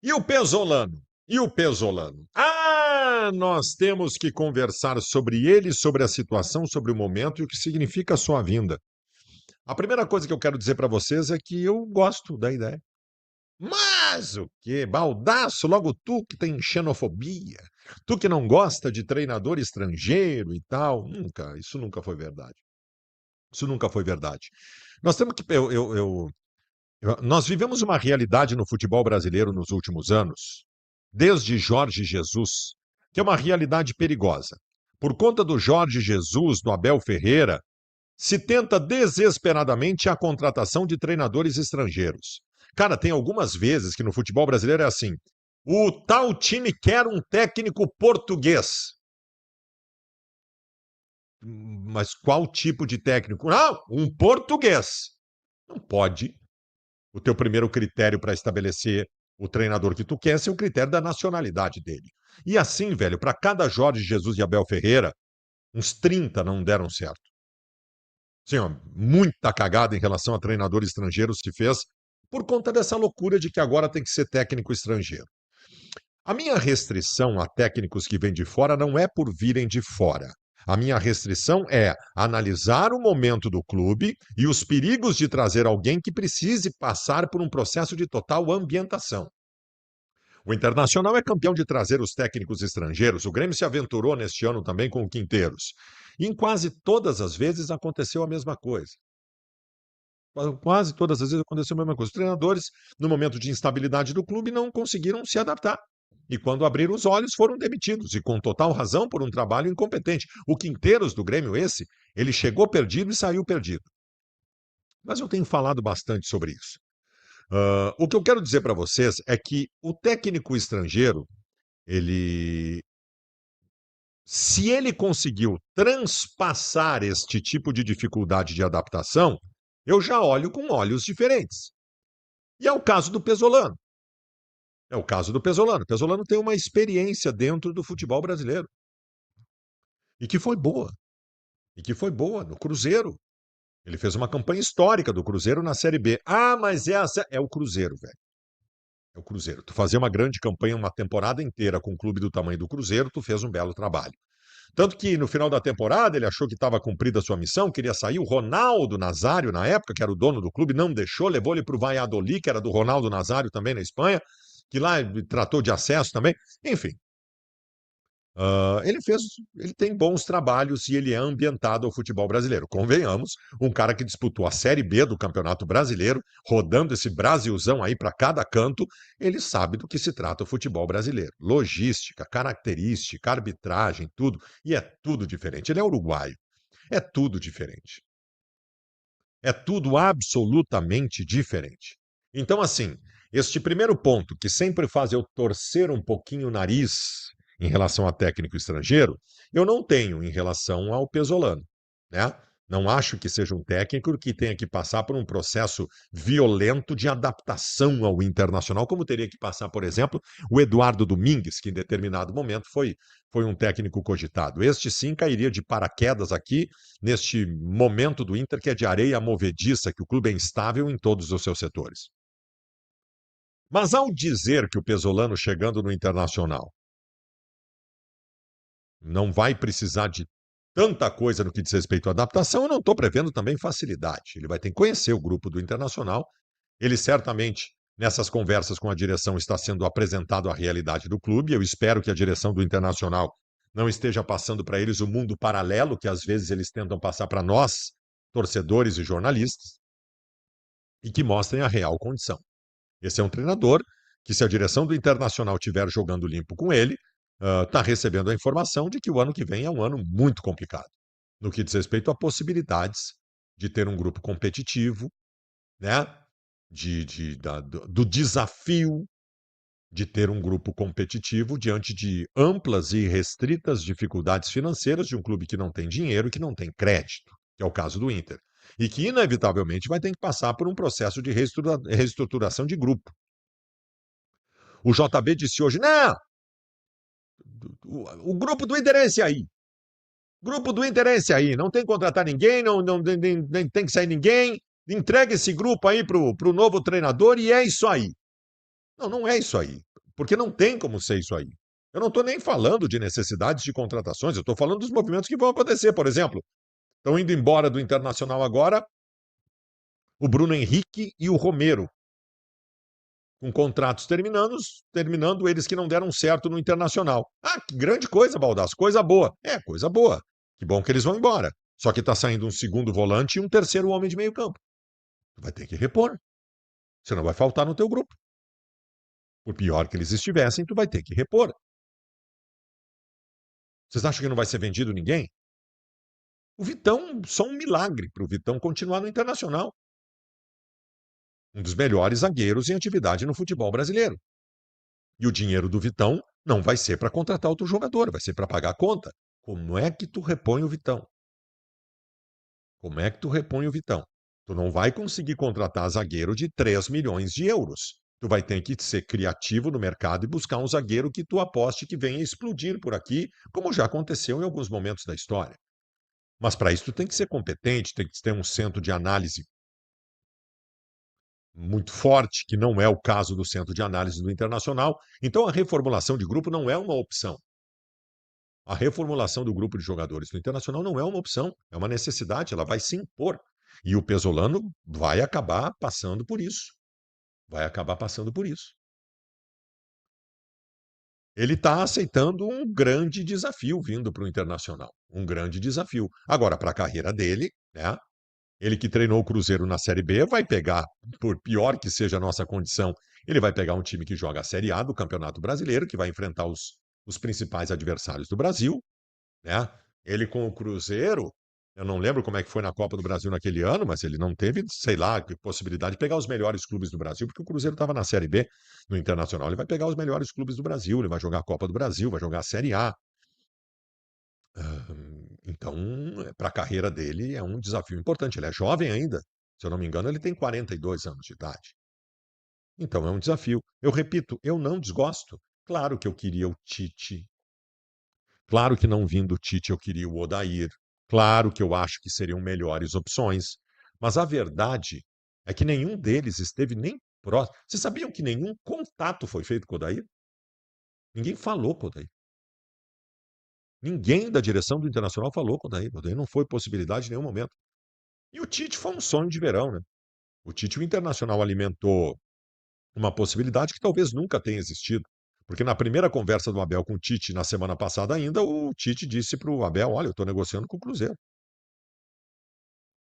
E o Pesolano? E o Pesolano? Ah, nós temos que conversar sobre ele, sobre a situação, sobre o momento e o que significa a sua vinda. A primeira coisa que eu quero dizer para vocês é que eu gosto da ideia. Mas o quê? Baldaço, logo tu que tem xenofobia, tu que não gosta de treinador estrangeiro e tal. Nunca, isso nunca foi verdade. Isso nunca foi verdade. Nós temos que. Nós vivemos uma realidade no futebol brasileiro nos últimos anos, desde Jorge Jesus, que é uma realidade perigosa. Por conta do Jorge Jesus, do Abel Ferreira, se tenta desesperadamente a contratação de treinadores estrangeiros. Cara, tem algumas vezes que no futebol brasileiro é assim: o tal time quer um técnico português. Mas qual tipo de técnico? Não, um português. Não pode. O teu primeiro critério para estabelecer o treinador que tu quer é o critério da nacionalidade dele. E assim, velho, para cada Jorge Jesus e Abel Ferreira, uns 30 não deram certo. Sim, ó, muita cagada em relação a treinador estrangeiro se fez por conta dessa loucura de que agora tem que ser técnico estrangeiro. A minha restrição a técnicos que vêm de fora não é por virem de fora. A minha restrição é analisar o momento do clube e os perigos de trazer alguém que precise passar por um processo de total ambientação. O Internacional é campeão de trazer os técnicos estrangeiros. O Grêmio se aventurou neste ano também com o Quinteiros. E em quase todas as vezes aconteceu a mesma coisa. Quase todas as vezes aconteceu a mesma coisa. Os treinadores, no momento de instabilidade do clube, não conseguiram se adaptar. E quando abriram os olhos, foram demitidos, e com total razão por um trabalho incompetente. O Quinteiros do Grêmio, ele chegou perdido e saiu perdido. Mas eu tenho falado bastante sobre isso. O que eu quero dizer para vocês é que o técnico estrangeiro, ele. Se ele conseguiu transpassar este tipo de dificuldade de adaptação, eu já olho com olhos diferentes. E é o caso do Pesolano. É o caso do Pesolano. O Pesolano tem uma experiência dentro do futebol brasileiro. E que foi boa. E que foi boa no Cruzeiro. Ele fez uma campanha histórica do Cruzeiro na Série B. Ah, mas é o Cruzeiro, velho. É o Cruzeiro. Tu fazer uma grande campanha, uma temporada inteira com um clube do tamanho do Cruzeiro, tu fez um belo trabalho. Tanto que no final da temporada ele achou que estava cumprida a sua missão, queria sair. O Ronaldo Nazário, na época, que era o dono do clube, não deixou, levou ele para o Valladolid, que era do Ronaldo Nazário também na Espanha, que lá tratou de acesso também. Enfim, ele tem bons trabalhos e ele é ambientado ao futebol brasileiro. Convenhamos, um cara que disputou a Série B do Campeonato Brasileiro, rodando esse Brasilzão aí para cada canto, ele sabe do que se trata o futebol brasileiro. Logística, característica, arbitragem, tudo. E é tudo diferente. Ele é uruguaio. É tudo diferente. É tudo absolutamente diferente. Então, assim, este primeiro ponto, que sempre faz eu torcer um pouquinho o nariz em relação a técnico estrangeiro, eu não tenho em relação ao Pesolano, né? Não acho que seja um técnico que tenha que passar por um processo violento de adaptação ao internacional, como teria que passar, por exemplo, o Eduardo Domingues, que em determinado momento foi um técnico cogitado. Este sim cairia de paraquedas aqui neste momento do Inter, que é de areia movediça, que o clube é instável em todos os seus setores. Mas ao dizer que o Pesolano chegando no Internacional não vai precisar de tanta coisa no que diz respeito à adaptação, eu não estou prevendo também facilidade. Ele vai ter que conhecer o grupo do Internacional. Ele certamente, nessas conversas com a direção, está sendo apresentado a realidade do clube. Eu espero que a direção do Internacional não esteja passando para eles o mundo paralelo que às vezes eles tentam passar para nós, torcedores e jornalistas, e que mostrem a real condição. Esse é um treinador que, se a direção do Internacional estiver jogando limpo com ele, está recebendo a informação de que o ano que vem é um ano muito complicado, no que diz respeito a possibilidades de ter um grupo competitivo, né? Do desafio de ter um grupo competitivo diante de amplas e restritas dificuldades financeiras de um clube que não tem dinheiro e que não tem crédito, que é o caso do Inter. E que, inevitavelmente, vai ter que passar por um processo de reestruturação de grupo. O JB disse hoje: não, o grupo do Inter é esse aí. O grupo do Inter é esse aí. Não tem que contratar ninguém, nem tem que sair ninguém. Entrega esse grupo aí pro novo treinador e é isso aí. Não, não é isso aí. Porque não tem como ser isso aí. Eu não estou nem falando de necessidades de contratações, eu estou falando dos movimentos que vão acontecer. Por exemplo, estão indo embora do Internacional agora o Bruno Henrique e o Romero, com contratos terminando eles que não deram certo no Internacional. Ah, que grande coisa, Baldasso, coisa boa. É, coisa boa. Que bom que eles vão embora. Só que está saindo um segundo volante e um terceiro homem de meio campo. Tu vai ter que repor. Você não vai faltar no teu grupo. Por pior que eles estivessem, tu vai ter que repor. Vocês acham que não vai ser vendido ninguém? O Vitão, só um milagre para o Vitão continuar no Internacional. Um dos melhores zagueiros em atividade no futebol brasileiro. E o dinheiro do Vitão não vai ser para contratar outro jogador, vai ser para pagar a conta. Como é que tu repõe o Vitão? Como é que tu repõe o Vitão? Tu não vai conseguir contratar zagueiro de 3 milhões de euros. Tu vai ter que ser criativo no mercado e buscar um zagueiro que tu aposte que venha explodir por aqui, como já aconteceu em alguns momentos da história. Mas para isso tu tem que ser competente, tem que ter um centro de análise muito forte, que não é o caso do centro de análise do Internacional. Então a reformulação de grupo não é uma opção. A reformulação do grupo de jogadores do Internacional não é uma opção, é uma necessidade, ela vai se impor. E o Pesolano vai acabar passando por isso. Vai acabar passando por isso. Ele está aceitando um grande desafio vindo para o Internacional. Um grande desafio. Agora, para a carreira dele, né? Ele que treinou o Cruzeiro na Série B vai pegar, por pior que seja a nossa condição, ele vai pegar um time que joga a Série A do Campeonato Brasileiro, que vai enfrentar os principais adversários do Brasil, né? Ele com o Cruzeiro, eu não lembro como é que foi na Copa do Brasil naquele ano, mas ele não teve, sei lá, que possibilidade de pegar os melhores clubes do Brasil, porque o Cruzeiro estava na Série B, no Internacional. Ele vai pegar os melhores clubes do Brasil, ele vai jogar a Copa do Brasil, vai jogar a Série A. Então, para a carreira dele, é um desafio importante. Ele é jovem ainda, se eu não me engano, ele tem 42 anos de idade. Então, é um desafio. Eu repito, eu não desgosto. Claro que eu queria o Tite, claro que não vindo o Tite eu queria o Odair. Claro que eu acho que seriam melhores opções. Mas a verdade é que nenhum deles esteve nem próximo. Vocês sabiam que nenhum contato foi feito com o Odair? Ninguém falou com o Odair. Ninguém da direção do Internacional falou com o Odair. O Odair não foi possibilidade em nenhum momento. E o Tite foi um sonho de verão, né? O Tite, o Internacional alimentou uma possibilidade que talvez nunca tenha existido. Porque na primeira conversa do Abel com o Tite, na semana passada ainda, o Tite disse para o Abel: Olha, eu estou negociando com o Cruzeiro.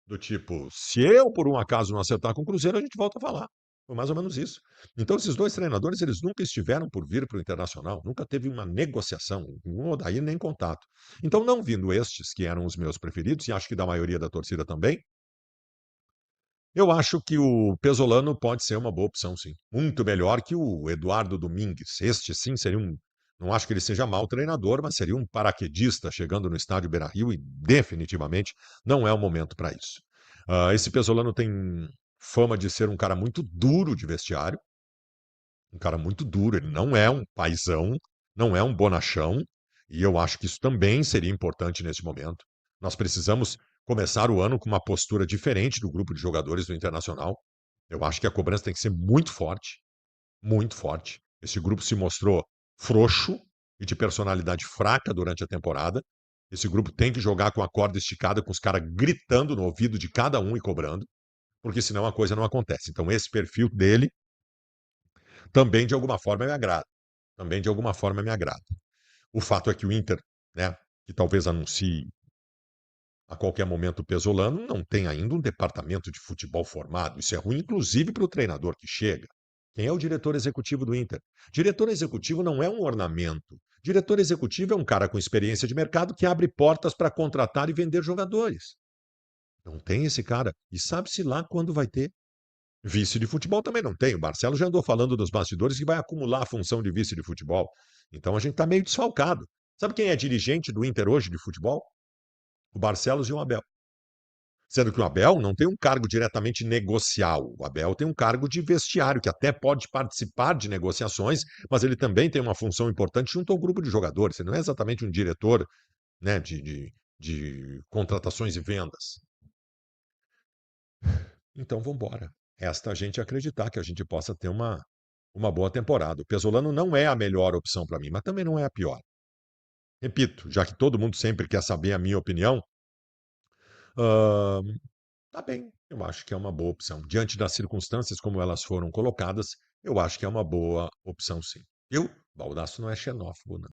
Do tipo, se eu por um acaso não acertar com o Cruzeiro, a gente volta a falar. Foi mais ou menos isso. Então, esses dois treinadores, eles nunca estiveram por vir para o Internacional, nunca teve uma negociação, um Odair nem contato. Então, não vindo estes, que eram os meus preferidos, e acho que da maioria da torcida também, eu acho que o Pesolano pode ser uma boa opção, sim. Muito melhor que o Eduardo Domingues. Este, sim, seria um. Não acho que ele seja mau treinador, mas seria um paraquedista chegando no estádio Beira-Rio e definitivamente não é o momento para isso. Esse Pesolano tem fama de ser um cara muito duro de vestiário, um cara muito duro. Ele não é um paizão, não é um bonachão, e eu acho que isso também seria importante nesse momento. Nós precisamos começar o ano com uma postura diferente do grupo de jogadores do Internacional. Eu acho que a cobrança tem que ser muito forte, muito forte. Esse grupo se mostrou frouxo e de personalidade fraca durante a temporada. Esse grupo tem que jogar com a corda esticada, com os caras gritando no ouvido de cada um e cobrando, porque senão a coisa não acontece. Então, esse perfil dele também de alguma forma me agrada. Também de alguma forma me agrada. O fato é que o Inter, né, que talvez anuncie a qualquer momento o Pesolano, não tem ainda um departamento de futebol formado. Isso é ruim, inclusive, para o treinador que chega. Quem é o diretor executivo do Inter? Diretor executivo não é um ornamento. Diretor executivo é um cara com experiência de mercado que abre portas para contratar e vender jogadores. Não tem esse cara. E sabe-se lá quando vai ter. Vice de futebol também não tem. O Marcelo já andou falando dos bastidores que vai acumular a função de vice de futebol. Então a gente está meio desfalcado. Sabe quem é dirigente do Inter hoje de futebol? O Barcelos e o Abel. Sendo que o Abel não tem um cargo diretamente negocial. O Abel tem um cargo de vestiário, que até pode participar de negociações, mas ele também tem uma função importante junto ao grupo de jogadores. Ele não é exatamente um diretor, né, de contratações e vendas. Então vamos embora. Resta a gente acreditar que a gente possa ter uma boa temporada. O Pesolano não é a melhor opção para mim, mas também não é a pior. Repito, já que todo mundo sempre quer saber a minha opinião, hã, tá bem, eu acho que é uma boa opção. Diante das circunstâncias como elas foram colocadas, eu acho que é uma boa opção sim. Eu, Baldasso não é xenófobo não.